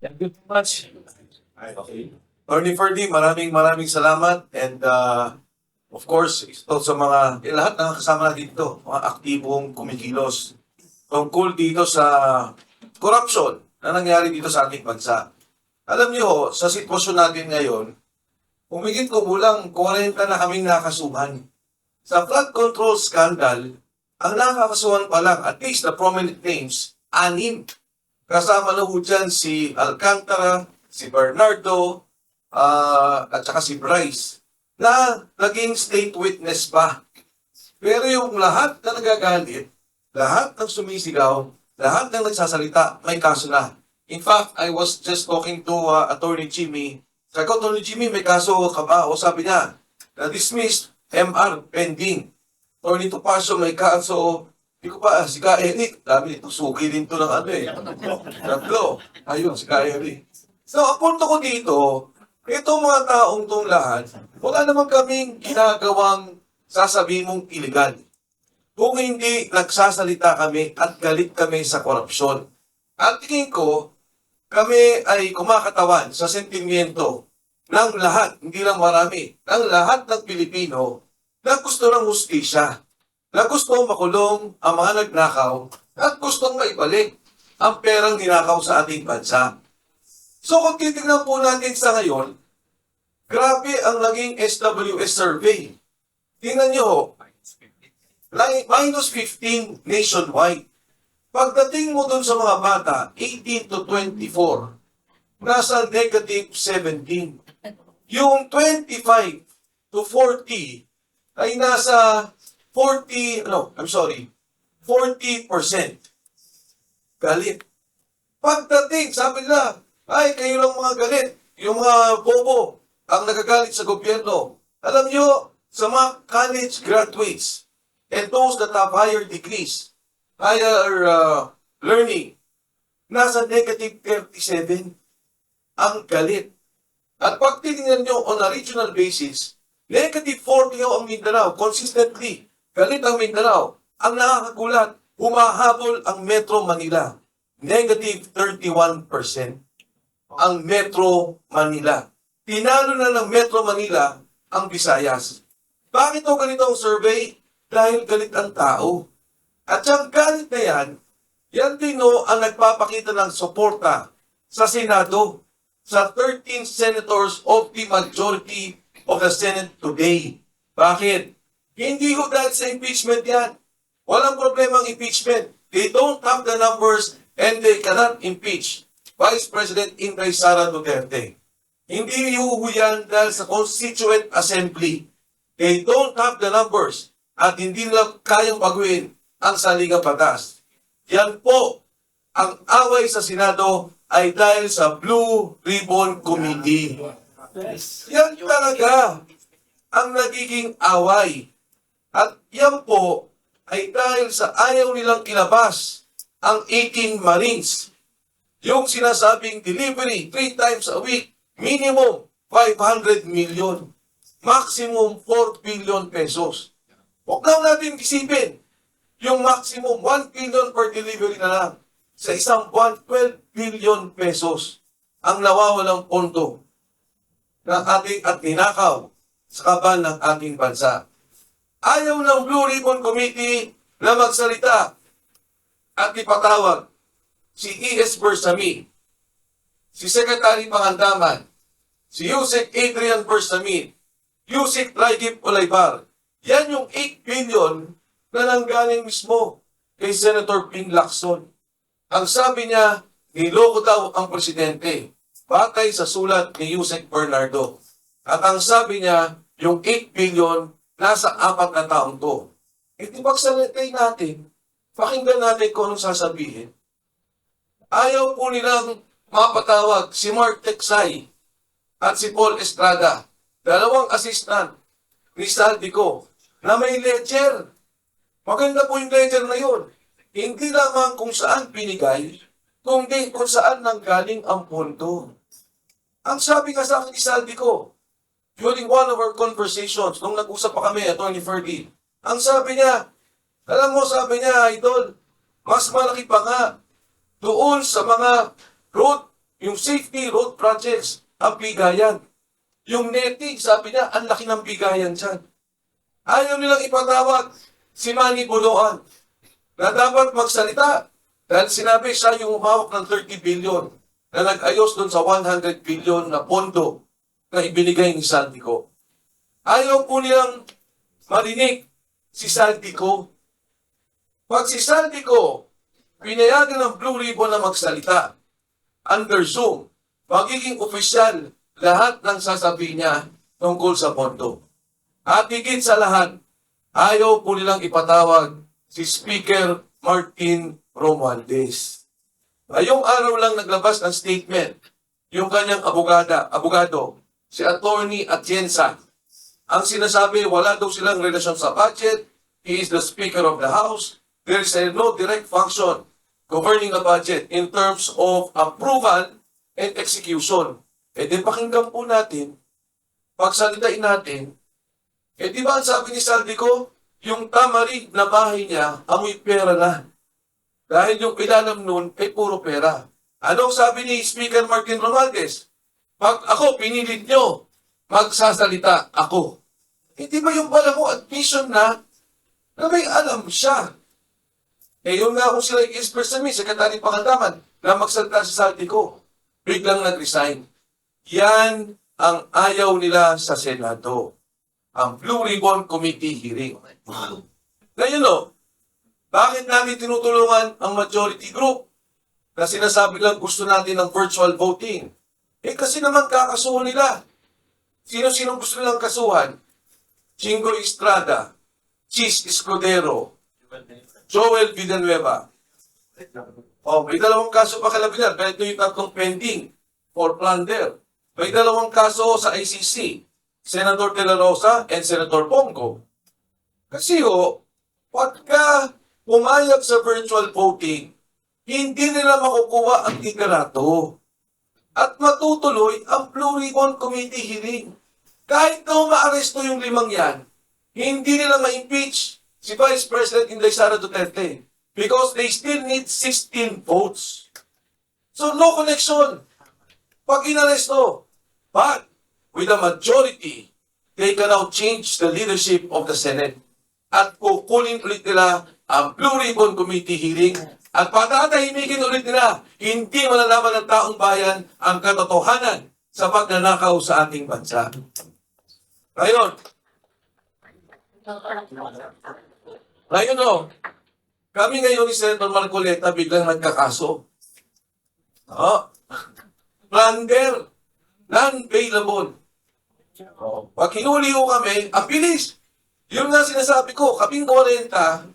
Thank you so much. Okay. Attorney Ferdy, maraming salamat and of course, ito sa mga lahat ng kasama natin dito, mga aktibong kumikilos tungkol dito sa corruption na nangyari dito sa ating bansa. Alam niyo, sa sitwasyon natin ngayon, humigit kumulang 40 na kaming nakasuhan. Sa flood control scandal, ang nakakasuhan pa lang, at least the prominent names, 6. Kasama na ho dyan si Alcantara, si Bernardo, at saka si Bryce, na naging state witness pa. Pero yung lahat na nagagalit, lahat ng sumisigaw, lahat ng nagsasalita, may kaso na. In fact, I was just talking to Attorney Jimmy. Sabi ko, Attorney Jimmy, may kaso ka ba? O sabi niya, na-dismissed, MR, pending. Attorney Topacio, may kaso. Hindi ko pa, si Ka Eric, dami nito, suki din to ng ano eh. Tatlo. Ayun, si Ka Eric. So, ang punto ko dito, itong mga taong itong lahat, wala naman kaming ginagawang sasabihin mong illegal. Kung hindi nagsasalita kami at galit kami sa korupsyon. At tingin ko, kami ay kumakatawan sa sentimiento ng lahat, hindi lang marami, ng lahat ng Pilipino na gusto ng hustisya, na gusto makulong ang mga nagnakaw at gustong maibalik ang perang ninakaw sa ating bansa. So kung titignan po natin sa ngayon, grabe ang naging SWS survey. Tingnan nyo, minus 15 nationwide. Pagdating mo dun sa mga bata, 18 to 24, nasa negative 17. Yung 25 to 40 ay nasa 40% galit. Pagdating, sabi nila, ay kayo lang mga galit, yung mga bobo ang nagagalit sa gobyerno. Alam nyo, sa mga college graduates and those that have higher degrees, higher learning, nasa negative 37 ang galit. At pag titingnan nyo on a regional basis, negative 40 ang Mindanao, consistently. Galit ang Mindanao. Ang nakakagulat, humahabol ang Metro Manila. Negative 31% ang Metro Manila. Tinalo na ng Metro Manila ang Visayas. Bakit o ganito ang survey? Dahil galit ang tao. At yung galit na yan din ang nagpapakita ng suporta sa Senado, sa 13 senators of the majority of the Senate today. Bakit? Hindi ho dahil sa impeachment yan. Walang problema ang impeachment. They don't have the numbers and they cannot impeach Vice President Inday Sara Duterte. Hindi ho yan dahil sa Constituent Assembly. They don't have the numbers at hindi nila kayang baguhin ang saligang batas. Yan po, ang away sa Senado ay dahil sa Blue Ribbon Committee. Yan talaga ang nagiging away. At yan po ay dahil sa ayaw nilang ilabas ang 18 Marines. Yung sinasabing delivery 3 times a week, minimum 500 million, maximum 4 billion pesos. Huwag lang natin isipin, yung maximum 1 billion per delivery na lang. Sa isang buwan, 12 billion pesos ang nawawalang pondo ng ating at ninakaw sa kaban ng ating bansa. Ayaw ng Blue Ribbon Committee na magsalita at ipatawag si E.S. Bersamin, si Secretary Pangandaman, si Yusek Adrian Bersamin, Yusek Raigip Olaybar. Yan yung 8 billion na nanggaling mismo kay Senator Ping Lacson. Ang sabi niya, niloko daw ang presidente, batay sa sulat ni Yusek Bernardo. At ang sabi niya, yung 8 billion, nasa 4 na taong to. E di pagsalitay natin, pakinggan natin kung anong sasabihin. Ayaw po nilang mapatawag si Mark Teksay at si Paul Estrada, dalawang assistant ni Saldico, na may ledger. Maganda po yung ledger na yun. Hindi lamang kung saan binigay, kundi kung saan nanggaling ang pondo. Ang sabi nga sa akin ni Saldico, during one of our conversations, nung nag-usap pa kami, Attorney Ferdy, ang sabi niya, alam mo, sabi niya, Idol, mas malaki pa nga doon sa mga road Yung safety road projects, ang bigayan. Yung netting, sabi niya, ang laki ng bigayan dyan. Ayaw nilang ipatawag si Manny Buluan na dapat magsalita dahil sinabi siya yung humawak ng 30 billion na nag-ayos doon sa 100 billion na pondo na ibinigay ni Saldico. Ayaw po nilang marinig si Saldico. Pag si Saldico pinayagan ng Blue Ribbon na magsalita under Zoom, magiging opisyal lahat ng sasabihin niya tungkol sa pondo. At higit sa lahat, ayaw po nilang ipatawag si Speaker Martin Romualdez. Ngayong araw lang naglabas ng statement yung kanyang abogado, si Attorney Atienza. Ang sinasabi, wala daw silang relasyon sa budget. He is the Speaker of the House. There is no direct function governing the budget in terms of approval and execution. E di pakinggan po natin, pagsalitain natin, di ba ang sabi ni Saldico, yung tamarig na bahay niya, amoy pera na. Dahil yung ilalim nun, puro pera. Anong sabi ni Speaker Martin Romualdez? Pag ako pinilit nyo, magsasalita ako. Hindi ba yung pala mo admission na may alam siya? Yung nga kung sila i-express sa Secretary Pangandaman, na magsalita sa Saldico, biglang nag-resign. Yan ang ayaw nila sa Senado. Ang Blue Ribbon Committee hearing. Ngayon bakit namin tinutulungan ang majority group na sinasabi lang gusto natin ng virtual voting? Kasi naman kakasuhan nila. Sino-sino gusto nilang kasuhan? Chingo Estrada, Chis Escudero, Joel Villanueva. May dalawang kaso pa kalabinan. Pero ito yung tatlong pending for plunder. May dalawang kaso sa ICC. Senator De La Rosa and Senator Bongo. Kasi pagka pumayag sa virtual voting, hindi nila makukuha ang liderato. At matutuloy ang Blue Ribbon Committee hearing. Kahit na maaresto yung 5 yan, hindi nila ma-impeach si Vice President Inday Sara Duterte because they still need 16 votes. So no connection. Pag inaresto, but with a majority, they can now change the leadership of the Senate. At kukunin ulit nila ang Blue Ribbon Committee hearing at patatahimikin ulit nila, hindi malalaman ng taong bayan ang katotohanan sa pagnanakaw sa ating bansa. Ngayon kami ngayon ni Senator Marcoleta biglang nagkakaso. Plunder, non-bailable. Pag hinuli kami, ang bilis. Yun nga sinasabi ko, kaming 40,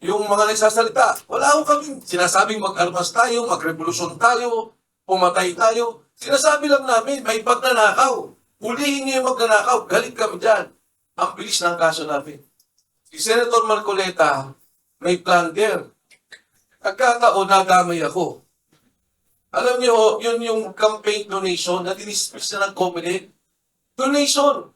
yung mga nagsasalita, wala kami sinasabing mag-armas tayo, mag-revolusyon tayo, pumatay tayo. Sinasabi lang namin, may pagnanakaw. Hulihin niyo yung magnanakaw, galit kami dyan. Ang bilis ng kaso namin. Si Senator Marcoleta, may plunder. Pagkataon, nadamay ako. Alam niyo, yun yung campaign donation na dinismiss na ng COMELEC. Donation.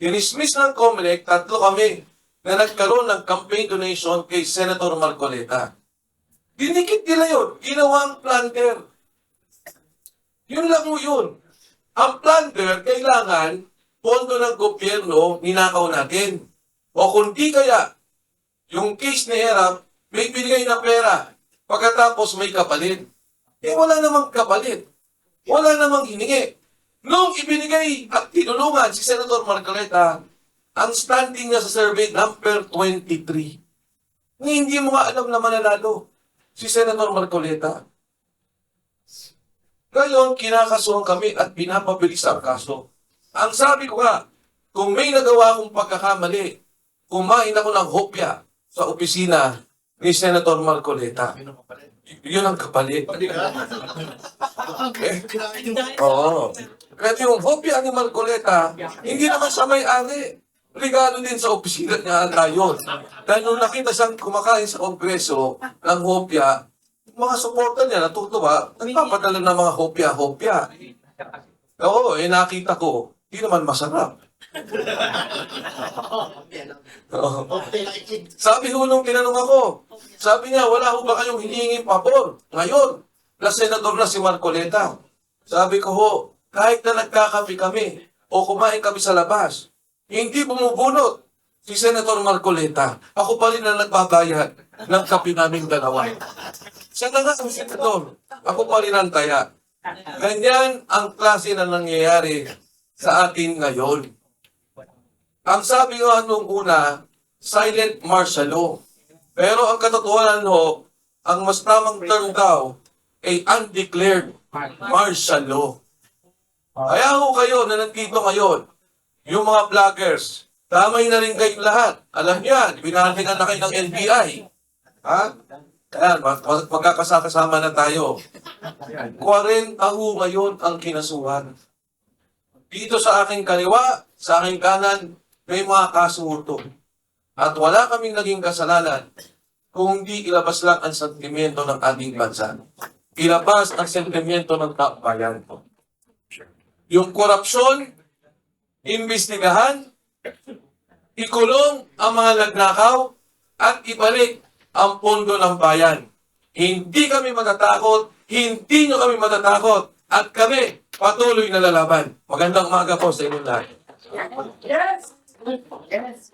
Dinismiss ng COMELEC, 3 kami na nagkaroon ng campaign donation kay Senator Marcoleta. Dinikit nila yun. Ginawang plunder. Yun lang yun. Ang plunder, kailangan pondo ng gobyerno ninakaw natin. O kung di kaya, yung case ni Erap, may binigay na pera. Pagkatapos may kapalit. Wala namang kapalit. Wala namang hiningi. Nung ibinigay at tinulungan si Senator Marcoleta, ang standing niya sa survey number 23. Hindi mo nga alam na mananalo si Senator Marcoleta. Ngayon, kinakasuhan kami at pinapabilis ang kaso. Ang sabi ko nga, kung may nagawa akong pagkakamali, kumain ako ng hopya sa opisina ni Senator Marcoleta. Yun ang kapalit. Oo. Kaya yung hopya ni Marcoleta, hindi naman siya may-ari. Regalo din sa opisina niya ang yun. Dahil nung nakita siyang kumakain sa kongreso ng hopya, mga suporta niya, natutuwa, nagpapadala ng mga hopya-hopya. Oo, nakita ko, hindi naman masarap. Sabi ko nung tinanong ako, sabi niya, wala ho ba kayong hinihinging pabor? Ngayon, na senador na si Marcoleta. Sabi ko ho, kahit na nagkakape kami o kumain kami sa labas, hindi bumubunot si Senator Marcoleta. Ako pa rin ang nagbabayad ng kape naming dalawa. Siya na nga ang senador. Ako pa rin ang taya. Ganyan ang klase na nangyayari sa atin ngayon. Ang sabi nga nung una, silent martial law. Pero ang katotohanan ho, ang mas tamang term daw ay undeclared martial law. Kaya ho kayo na nandito ngayon, yung mga vloggers, damay na rin kayong lahat. Alam niyo yan, binalikan na kayo ng NBI. Ha? Ayan, magkakasama na tayo. 40 ho ngayon ang kinasuhan. Dito sa aking kaliwa, sa aking kanan, may mga kasunguto. At wala kaming naging kasalanan kung hindi ilabas lang ang sentimento ng ating bansa. Ilabas ang sentimento ng taumbayan. Yung korupsyon, imbestigahan, ikulong ang mga nagnakaw, at ibalik ang pondo ng bayan. Hindi kami matatakot, hindi nyo kami matatakot, at kami patuloy na lalaban. Magandang umaga po sa inyo lahat. Yes. Yes.